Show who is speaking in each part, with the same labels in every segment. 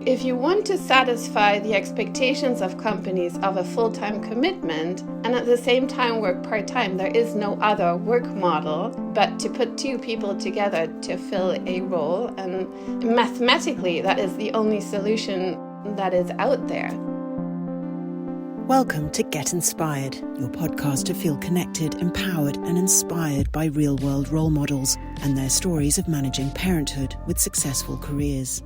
Speaker 1: If you want to satisfy the expectations of companies of a full-time commitment and at the same time work part-time, there is no other work model but to put two people together to fill a role. And mathematically, that is the only solution that is out there.
Speaker 2: Welcome to Get Inspired, your podcast to feel connected, empowered and inspired by real-world role models and their stories of managing parenthood with successful careers.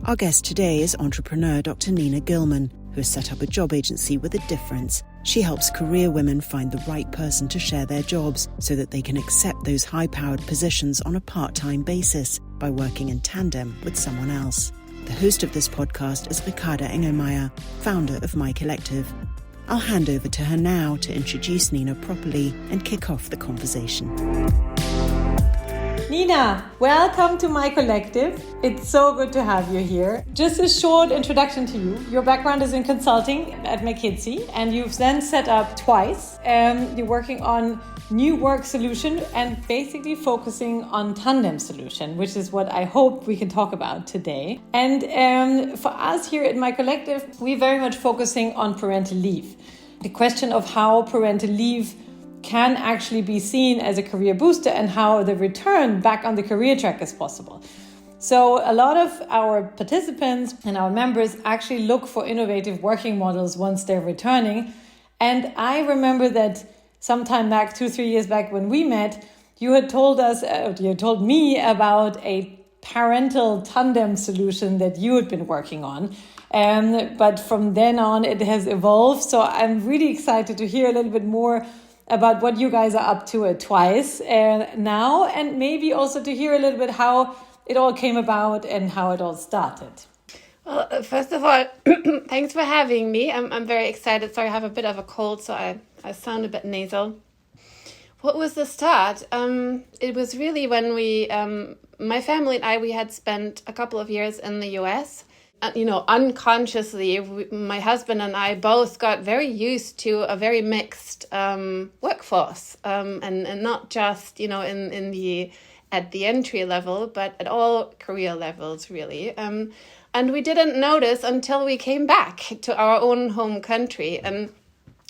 Speaker 2: Our guest today is entrepreneur Dr. Nina Gillmann, who has set up a job agency with a difference. She helps career women find the right person to share their jobs so that they can accept those high-powered positions on a part-time basis by working in tandem with someone else. The host of this podcast is Ricarda Engelmeyer, founder of MyCollective. I'll hand over to her now to introduce Nina properly and kick off the conversation.
Speaker 3: Nina, welcome to MyCollective. It's so good to have you here. Just a short introduction to you. Your background is in consulting at McKinsey, and you've then set up TWISE. You're working on new work solution and basically focusing on Tandem solution, which is what I hope we can talk about today. And for us here at MyCollective, we're very much focusing on parental leave. The question of how parental leave can actually be seen as a career booster and how the return back on the career track is possible. So a lot of our participants and our members actually look for innovative working models once they're returning. And I remember that sometime back, 2-3 years back when we met, you had told me about a parental tandem solution that you had been working on. But from then on, it has evolved. So I'm really excited to hear a little bit more about what you guys are up to at TWISE now, and maybe also to hear a little bit how it all came about and how it all started.
Speaker 1: Well, first of all, thanks for having me. I'm very excited. Sorry, I have a bit of a cold, so I sound a bit nasal. What was the start? It was really when my family and I, we had spent a couple of years in the US. Unconsciously, my husband and I both got very used to a very mixed workforce, and not just at the entry level, but at all career levels really. And we didn't notice until we came back to our own home country, and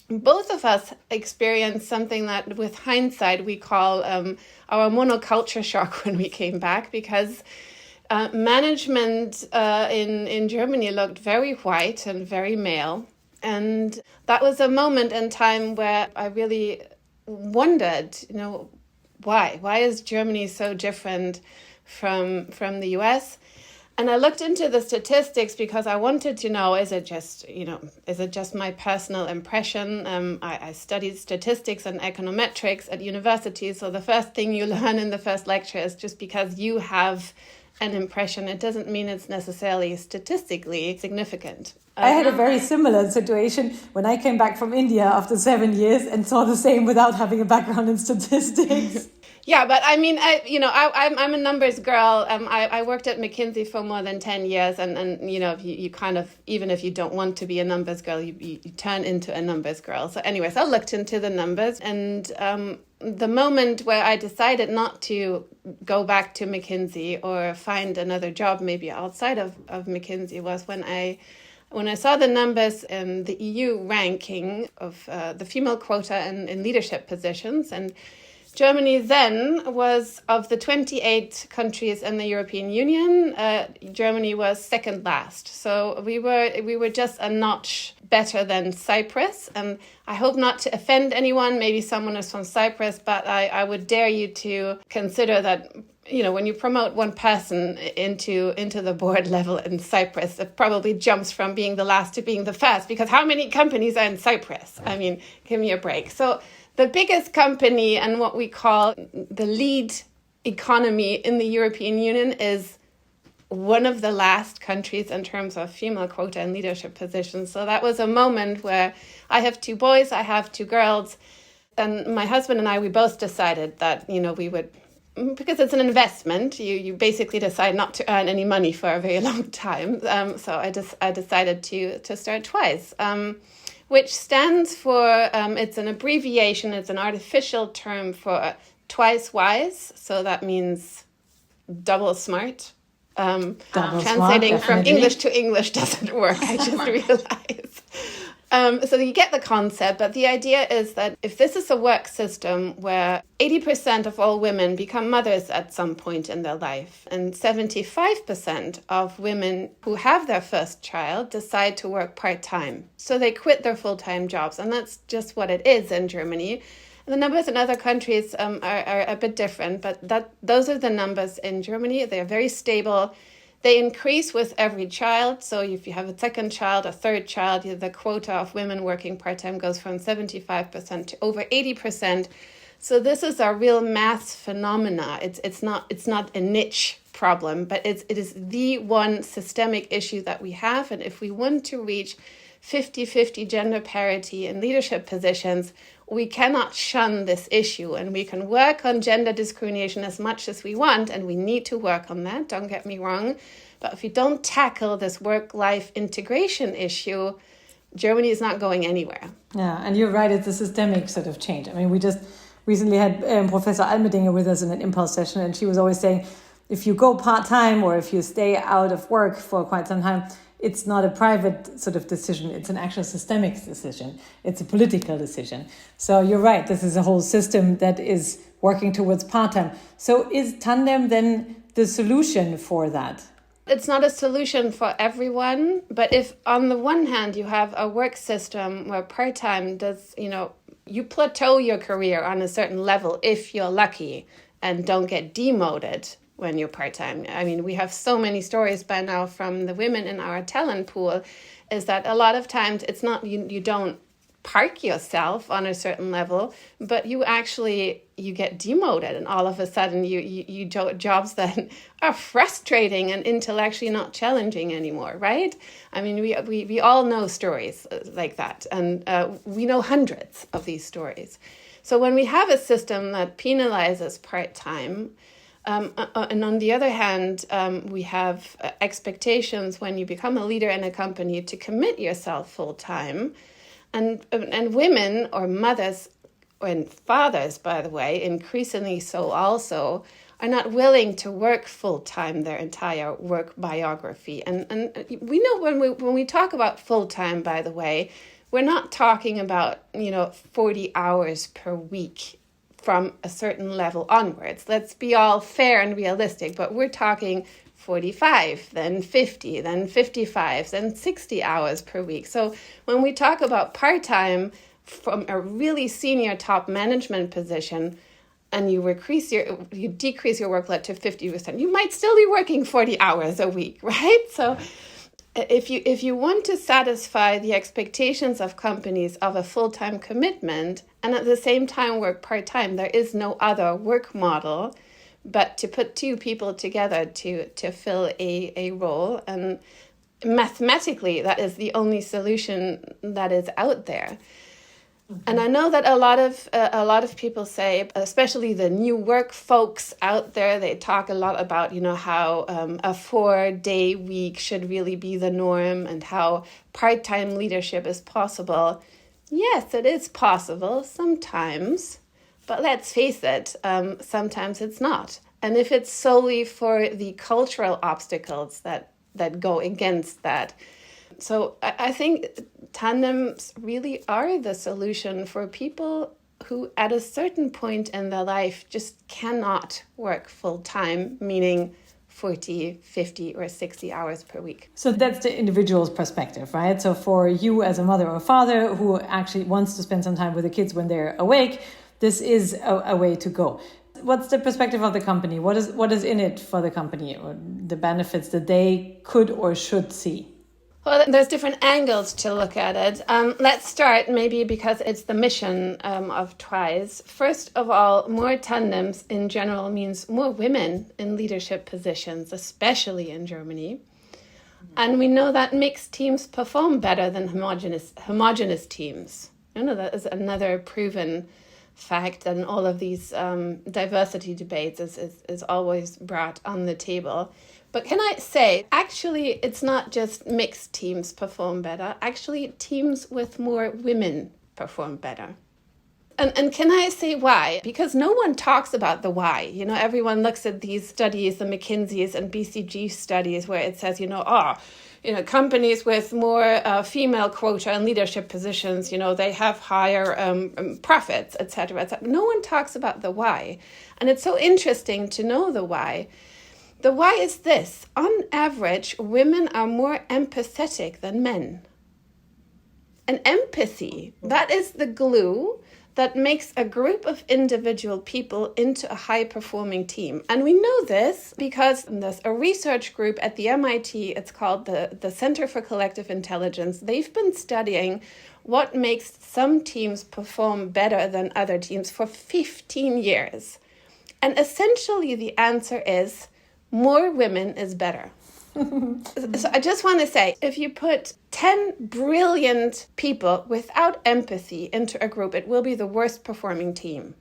Speaker 1: both of us experienced something that, with hindsight, we call our monoculture shock when we came back, because management in Germany looked very white and very male. And that was a moment in time where I really wondered, why? Why is Germany so different from the US? And I looked into the statistics because I wanted to know, is it just my personal impression? I studied statistics and econometrics at university. So the first thing you learn in the first lecture is just because you have an impression, it doesn't mean it's necessarily statistically significant.
Speaker 3: I had a very similar situation when I came back from India after 7 years and saw the same without having a background in statistics.
Speaker 1: Yeah, but I mean, I'm a numbers girl. I worked at McKinsey for more than 10 years, and you kind of, even if you don't want to be a numbers girl, you turn into a numbers girl. So anyways, I looked into the numbers, and the moment where I decided not to go back to McKinsey or find another job maybe outside of McKinsey was when I saw the numbers in the EU ranking of the female quota in leadership positions. And Germany then was, of the 28 countries in the European Union, Germany was second last. So we were just a notch better than Cyprus. And I hope not to offend anyone. Maybe someone is from Cyprus, but I would dare you to consider that, when you promote one person into the board level in Cyprus, it probably jumps from being the last to being the first, because how many companies are in Cyprus? I mean, give me a break. So the biggest company and what we call the lead economy in the European Union is one of the last countries in terms of female quota and leadership positions. So that was a moment where I have 2 boys, I have 2 girls, and my husband and I, we both decided that, we would, because it's an investment, you basically decide not to earn any money for a very long time. So I decided to start TWISE. Which stands for, it's an abbreviation, it's an artificial term for twice wise. So that means double smart. Translating from English to English doesn't work, I just realized. So you get the concept, but the idea is that if this is a work system where 80% of all women become mothers at some point in their life, and 75% of women who have their first child decide to work part-time. So they quit their full-time jobs, and that's just what it is in Germany. And the numbers in other countries are a bit different, but those are the numbers in Germany. They're very stable. They increase with every child. So if you have a second child, a third child, the quota of women working part-time goes from 75% to over 80%. So this is a real mass phenomena. It's not a niche problem, but it is the one systemic issue that we have. And if we want to reach 50-50 gender parity in leadership positions, we cannot shun this issue, and we can work on gender discrimination as much as we want, and we need to work on that, don't get me wrong. But if we don't tackle this work-life integration issue, Germany is not going anywhere.
Speaker 3: Yeah, and you're right, it's a systemic sort of change. I mean, we just recently had Professor Almedinger with us in an impulse session, and she was always saying, if you go part-time or if you stay out of work for quite some time, it's not a private sort of decision. It's an actual systemic decision. It's a political decision. So you're right. This is a whole system that is working towards part-time. So is Tandem then the solution for that?
Speaker 1: It's not a solution for everyone. But if on the one hand, you have a work system where part-time does, you plateau your career on a certain level if you're lucky and don't get demoted when you're part-time. I mean, we have so many stories by now from the women in our talent pool, is that a lot of times it's not, you don't park yourself on a certain level, but you get demoted, and all of a sudden you do jobs that are frustrating and intellectually not challenging anymore, right? I mean, we all know stories like that, and we know hundreds of these stories. So when we have a system that penalizes part-time, and on the other hand, we have expectations when you become a leader in a company to commit yourself full-time. And women or mothers and fathers, by the way, increasingly so also, are not willing to work full-time their entire work biography. And we know when we talk about full-time, by the way, we're not talking about, 40 hours per week from a certain level onwards. Let's be all fair and realistic, but we're talking 45, then 50, then 55, then 60 hours per week. So when we talk about part-time from a really senior top management position, and you decrease your workload to 50%, you might still be working 40 hours a week, right? So if you want to satisfy the expectations of companies of a full-time commitment and at the same time work part-time, there is no other work model but to put two people together to fill a role. And mathematically, that is the only solution that is out there. Mm-hmm. And I know that a lot of people say, especially the new work folks out there, they talk a lot about, how a 4-day week should really be the norm and how part-time leadership is possible. Yes, it is possible sometimes, but let's face it, sometimes it's not. And if it's solely for the cultural obstacles that go against that. So I think tandems really are the solution for people who at a certain point in their life just cannot work full-time, meaning 40, 50, or 60 hours per week.
Speaker 3: So that's the individual's perspective, right? So for you as a mother or father who actually wants to spend some time with the kids when they're awake, this is a way to go. What's the perspective of the company? What is in it for the company, or the benefits that they could or should see?
Speaker 1: Well, there's different angles to look at it. Let's start maybe because it's the mission of TWISE. First of all, more tandems in general means more women in leadership positions, especially in Germany. And we know that mixed teams perform better than homogeneous teams. That is another proven fact, and all of these diversity debates is always brought on the table. But can I say, actually, it's not just mixed teams perform better. Actually, teams with more women perform better. And can I say why? Because no one talks about the why. You know, everyone looks at these studies, the McKinsey's and BCG studies, where it says, companies with more female quota in leadership positions, they have higher profits, et cetera, et cetera. No one talks about the why. And it's so interesting to know the why. The why is this. On average, women are more empathetic than men. And empathy, that is the glue that makes a group of individual people into a high-performing team. And we know this because there's a research group at the MIT, it's called the Center for Collective Intelligence. They've been studying what makes some teams perform better than other teams for 15 years. And essentially the answer is more women is better. So I just want to say, if you put 10 brilliant people without empathy into a group, it will be the worst performing team.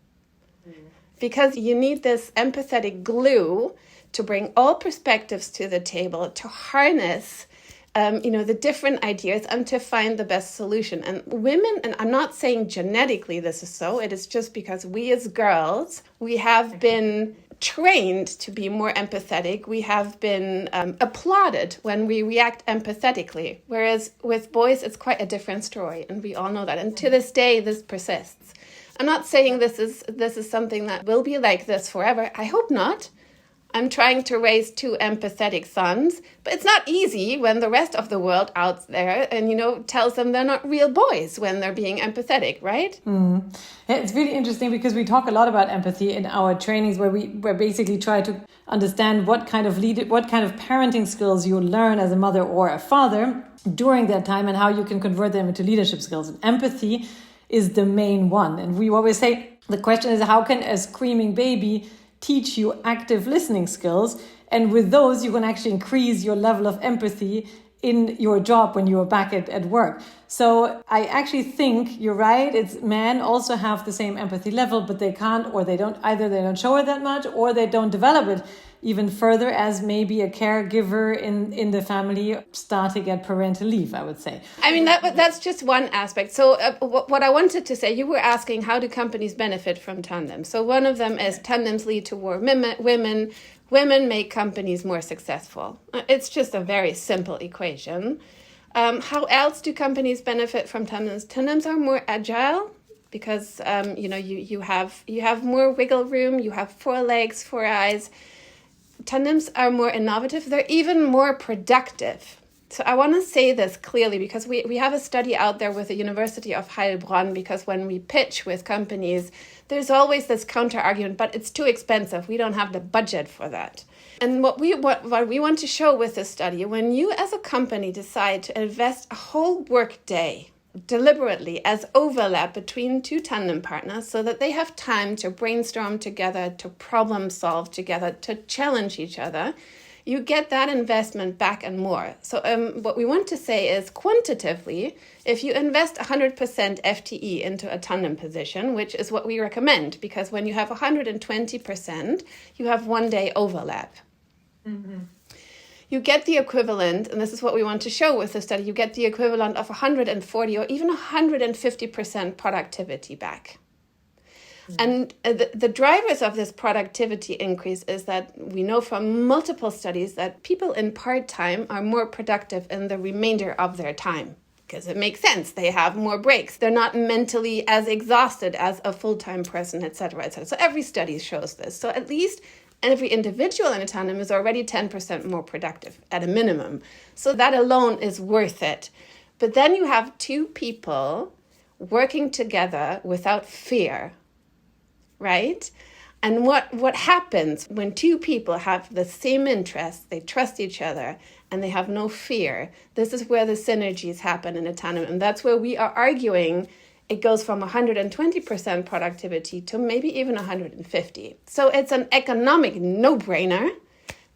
Speaker 1: Because you need this empathetic glue to bring all perspectives to the table, to harness the different ideas and to find the best solution. And women, and I'm not saying genetically this is so, it is just because we as girls, we have been trained to be more empathetic. We have been applauded when we react empathetically, whereas with boys, it's quite a different story, and we all know that. And to this day, this persists. I'm not saying this is something that will be like this forever. I hope not. I'm trying to raise 2 empathetic sons, but it's not easy when the rest of the world out there and, tells them they're not real boys when they're being empathetic, right?
Speaker 3: Mm. Yeah, it's really interesting because we talk a lot about empathy in our trainings where we basically try to understand what kind of parenting skills you learn as a mother or a father during that time and how you can convert them into leadership skills. And empathy is the main one. And we always say, the question is, how can a screaming baby teach you active listening skills? And with those, you can actually increase your level of empathy in your job when you are back at work. So I actually think you're right. It's men also have the same empathy level, but they can't, or they don't show it that much, or they don't develop it even further as maybe a caregiver in the family start to get parental leave, I would say.
Speaker 1: I mean, that's just one aspect. So what I wanted to say, you were asking, how do companies benefit from Tandem? So one of them is Tandems lead to more women. Women make companies more successful. It's just a very simple equation. How else do companies benefit from Tandems? Tandems are more agile because you have more wiggle room. You have 4 legs, 4 eyes. Tandems are more innovative. They're even more productive. So I want to say this clearly because we have a study out there with the University of Heilbronn, because when we pitch with companies, there's always this counter argument, but it's too expensive. We don't have the budget for that. And what we want to show with this study, when you as a company decide to invest a whole work day deliberately as overlap between 2 tandem partners so that they have time to brainstorm together, to problem solve together, to challenge each other, you get that investment back and more. So what we want to say is quantitatively, if you invest 100% FTE into a tandem position, which is what we recommend, because when you have 120%, you have 1 day overlap. Mm-hmm. You get the equivalent, and this is what we want to show with the study, you get the equivalent of 140 or even 150% productivity back. And the drivers of this productivity increase is that we know from multiple studies that people in part-time are more productive in the remainder of their time. Because it makes sense. They have more breaks. They're not mentally as exhausted as a full-time person, et cetera, et cetera. So every study shows this. So at least every individual in a tandem is already 10% more productive at a minimum. So that alone is worth it. But then you have 2 people working together without fear. Right? And what happens when 2 people have the same interests, they trust each other, and they have no fear? This is where the synergies happen in a tandem. And that's where we are arguing it goes from 120% productivity to maybe even 150. So it's an economic no-brainer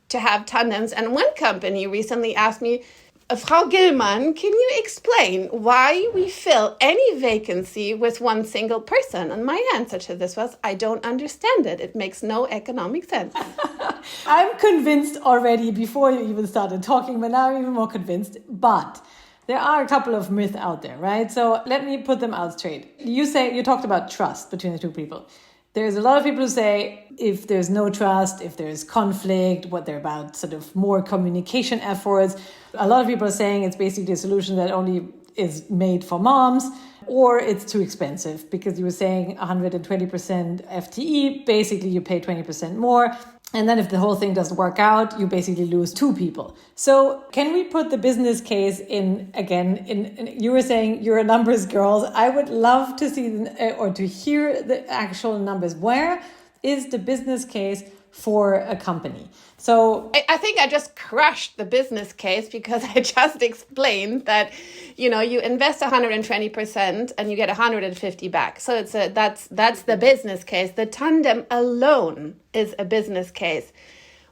Speaker 1: to have tandems. And one company recently asked me, Frau Gillmann, can you explain why we fill any vacancy with 1 single person? And my answer to this was, I don't understand it. It makes no economic sense.
Speaker 3: I'm convinced already before you even started talking, but now I'm even more convinced. But There are a couple of myths out there, right? So let me put them out straight. You talked about trust between the two people. There's a lot of people who say if there's no trust, if there's conflict, what they're about sort of more communication efforts. A lot of people are saying it's basically a solution that only is made for moms, or it's too expensive because you were saying 120% FTE, basically you pay 20% more. And then if the whole thing doesn't work out, you basically lose two people. So can we put the business case in again? You were saying you're a numbers girl. I would love to see or to hear the actual numbers. Where is the business case for a company? So
Speaker 1: I think I just crushed the business case because I just explained that, you invest 120% and you get 150 back. So that's the business case. The tandem alone is a business case.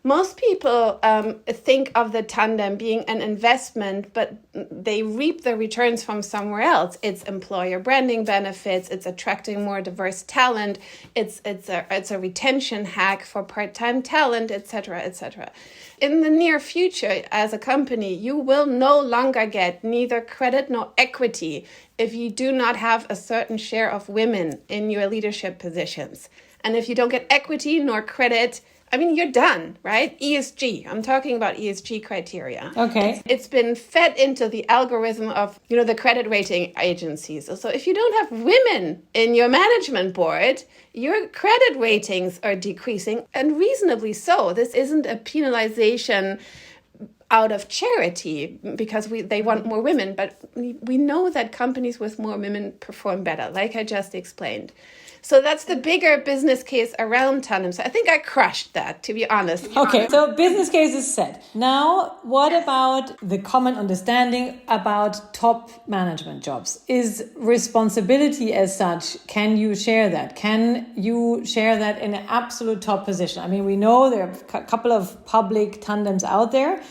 Speaker 1: Most people think of the tandem being an investment, but they reap the returns from somewhere else. It's employer branding benefits. It's attracting more diverse talent. It's a retention hack for part-time talent, etc., etc. In the near future, as a company, you will no longer get neither credit nor equity if you do not have a certain share of women in your leadership positions. And if you don't get equity nor credit, you're done, right? ESG. I'm talking about ESG criteria.
Speaker 3: Okay.
Speaker 1: It's been fed into the algorithm of, the credit rating agencies. So if you don't have women in your management board, your credit ratings are decreasing, and reasonably so. This isn't a penalization out of charity because they want more women, but we know that companies with more women perform better, like I just explained. So that's the bigger business case around Tandem. So I think I crushed that, to be honest.
Speaker 3: Okay, so business case is set. Now, what about the common understanding about top management jobs? Is responsibility as such, can you share that? Can you share that in an absolute top position? We know there are a couple of public tandems out there,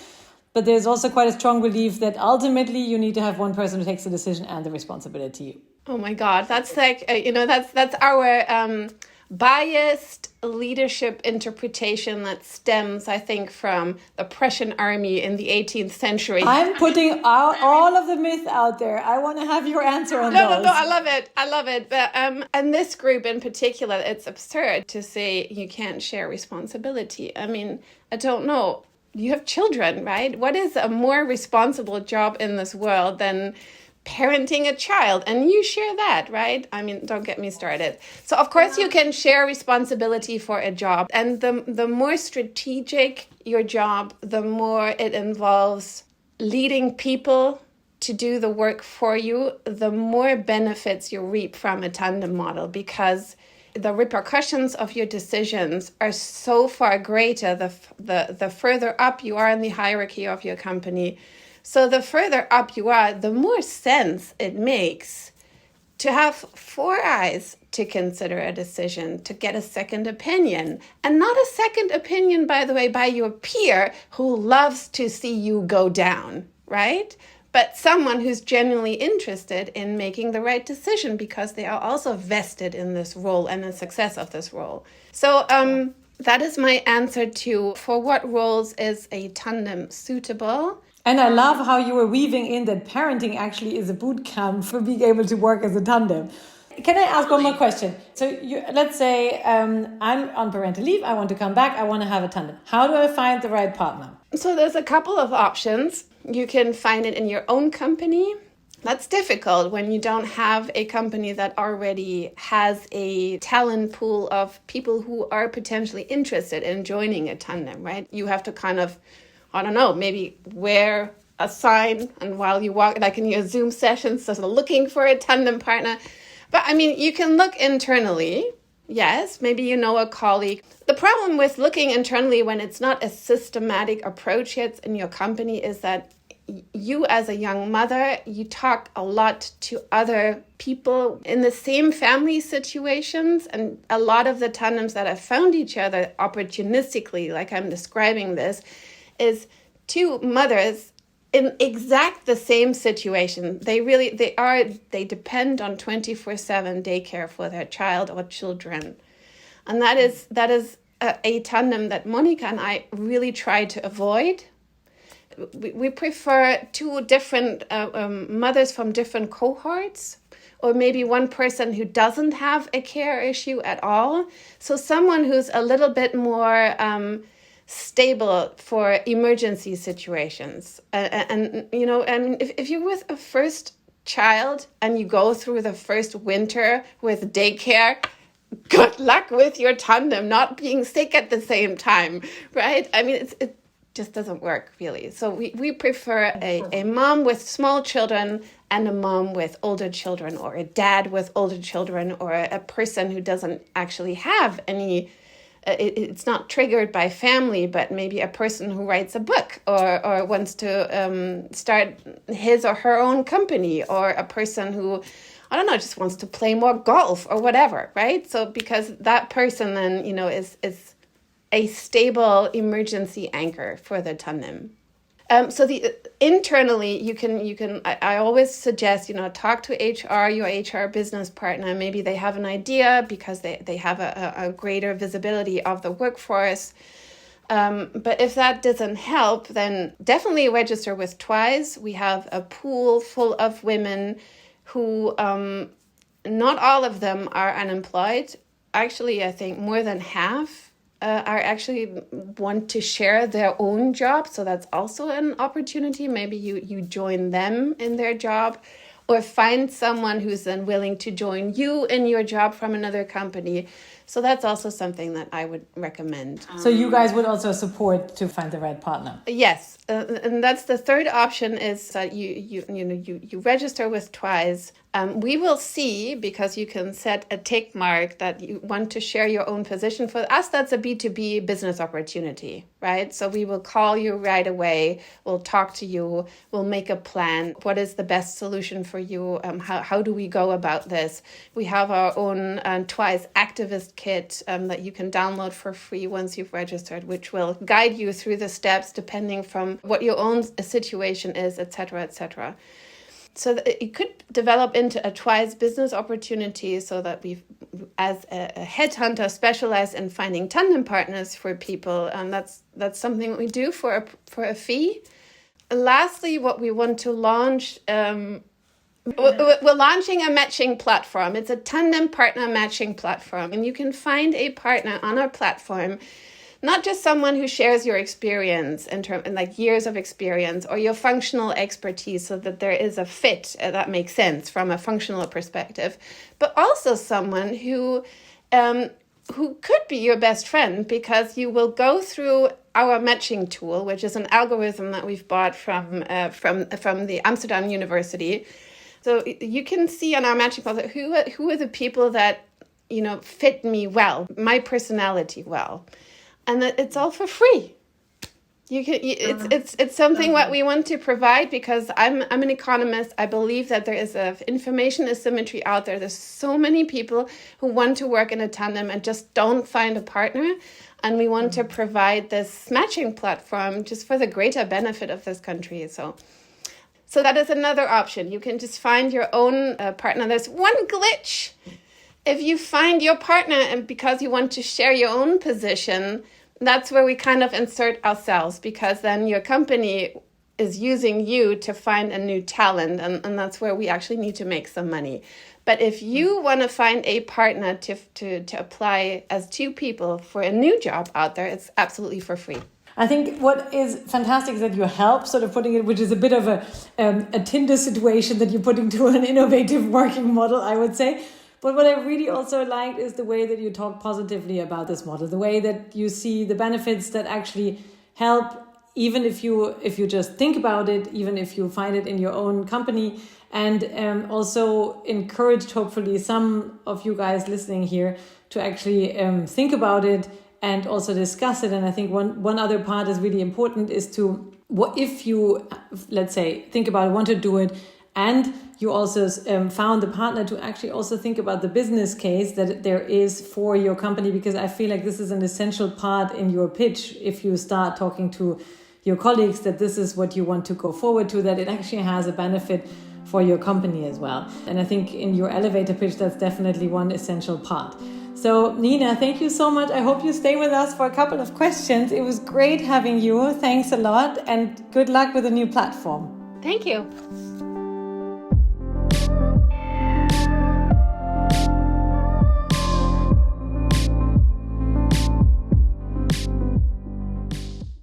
Speaker 3: but there's also quite a strong belief that ultimately you need to have one person who takes the decision and the responsibility.
Speaker 1: Oh my God, that's like, that's our biased leadership interpretation that stems, I think, from the Prussian army in the 18th century.
Speaker 3: I'm putting all of the myth out there. I want to have your answer on those.
Speaker 1: No, I love it. But and this group in particular, it's absurd to say you can't share responsibility. I don't know. You have children, right? What is a more responsible job in this world than parenting a child? And you share that, right? Don't get me started. So of course you can share responsibility for a job. And the more strategic your job, the more it involves leading people to do the work for you, the more benefits you reap from a tandem model, because the repercussions of your decisions are so far greater the further up you are in the hierarchy of your company. So the further up you are, the more sense it makes to have four eyes to consider a decision, to get a second opinion. And not a second opinion, by the way, by your peer who loves to see you go down, right? But someone who's genuinely interested in making the right decision because they are also vested in this role and the success of this role. So that is my answer to for what roles is a tandem suitable.
Speaker 3: And I love how you were weaving in that parenting actually is a boot camp for being able to work as a tandem. Can I ask one more question? So let's say I'm on parental leave. I want to come back. I want to have a tandem. How do I find the right partner?
Speaker 1: So there's a couple of options. You can find it in your own company. That's difficult when you don't have a company that already has a talent pool of people who are potentially interested in joining a tandem, right? You have to kind of, maybe wear a sign, and while you walk, like in your Zoom sessions, so looking for a tandem partner. But you can look internally. Yes, maybe you know a colleague. The problem with looking internally when it's not a systematic approach yet in your company is that you as a young mother, you talk a lot to other people in the same family situations. And a lot of the tandems that have found each other opportunistically, like I'm describing this, is two mothers in exact the same situation. They depend on 24/7 daycare for their child or children. And that is a tandem that Monica and I really try to avoid, we prefer two different mothers from different cohorts, or maybe one person who doesn't have a care issue at all. So someone who's a little bit more stable for emergency situations. And you know, and if you're with a first child and you go through the first winter with daycare, good luck with your tandem not being sick at the same time, right? I mean, it just doesn't work, really. So we prefer a mom with small children and a mom with older children, or a dad with older children, or a person who doesn't actually have any, it's not triggered by family, but maybe a person who writes a book or wants to start his or her own company, or a person who, I don't know, just wants to play more golf or whatever, right? So because that person then, you know, is a stable emergency anchor for the tandem. So internally, you can. I always suggest, you know, talk to HR, your HR business partner. Maybe they have an idea because they have a greater visibility of the workforce. But if that doesn't help, then definitely register with TWISE. We have a pool full of women who, not all of them are unemployed. Actually, I think more than half are actually want to share their own job. So that's also an opportunity. Maybe you join them in their job, or find someone who's then willing to join you in your job from another company. So that's also something that I would recommend.
Speaker 3: So you guys would also support to find the right partner?
Speaker 1: Yes, and that's the third option, is that you register with TWISE. We will see, because you can set a tick mark that you want to share your own position. For us, that's a B2B business opportunity, right? So we will call you right away. We'll talk to you. We'll make a plan. What is the best solution for you? How do we go about this? We have our own TWISE activist kit that you can download for free once you've registered, which will guide you through the steps depending from what your own situation is, etc., etc. So that it could develop into a TWISE business opportunity, so that we, as a headhunter, specialize in finding tandem partners for people, and that's something we do for a fee. Lastly, what we want to launch, we're launching a matching platform. It's a tandem partner matching platform, and you can find a partner on our platform. Not just someone who shares your experience in like years of experience or your functional expertise, so that there is a fit that makes sense from a functional perspective, but also someone who could be your best friend, because you will go through our matching tool, which is an algorithm that we've bought from the Amsterdam University. So you can see on our matching platform who are the people that, you know, fit me well, my personality well. And it's all for free. It's something what we want to provide, because I'm an economist. I believe that there is a information asymmetry out there. There's so many people who want to work in a tandem and just don't find a partner. And we want to provide this matching platform just for the greater benefit of this country. So that is another option. You can just find your own partner. There's one glitch. If you find your partner and because you want to share your own position, that's where we kind of insert ourselves, because then your company is using you to find a new talent, and that's where we actually need to make some money. But if you want to find a partner to apply as two people for a new job out there, it's absolutely for free.
Speaker 3: I think what is fantastic is that you help sort of putting it, which is a bit of a Tinder situation that you're putting to an innovative working model, I would say. But what I really also liked is the way that you talk positively about this model, the way that you see the benefits that actually help, even if you just think about it, even if you find it in your own company, and also encouraged, hopefully, some of you guys listening here to actually think about it and also discuss it. And I think one other part is really important, is to, what if you, let's say, think about it, want to do it, and you also found the partner, to actually also think about the business case that there is for your company, because I feel like this is an essential part in your pitch. If you start talking to your colleagues that this is what you want to go forward to, that it actually has a benefit for your company as well. And I think in your elevator pitch, that's definitely one essential part. So Nina, thank you so much. I hope you stay with us for a couple of questions. It was great having you. Thanks a lot and good luck with the new platform.
Speaker 1: Thank you.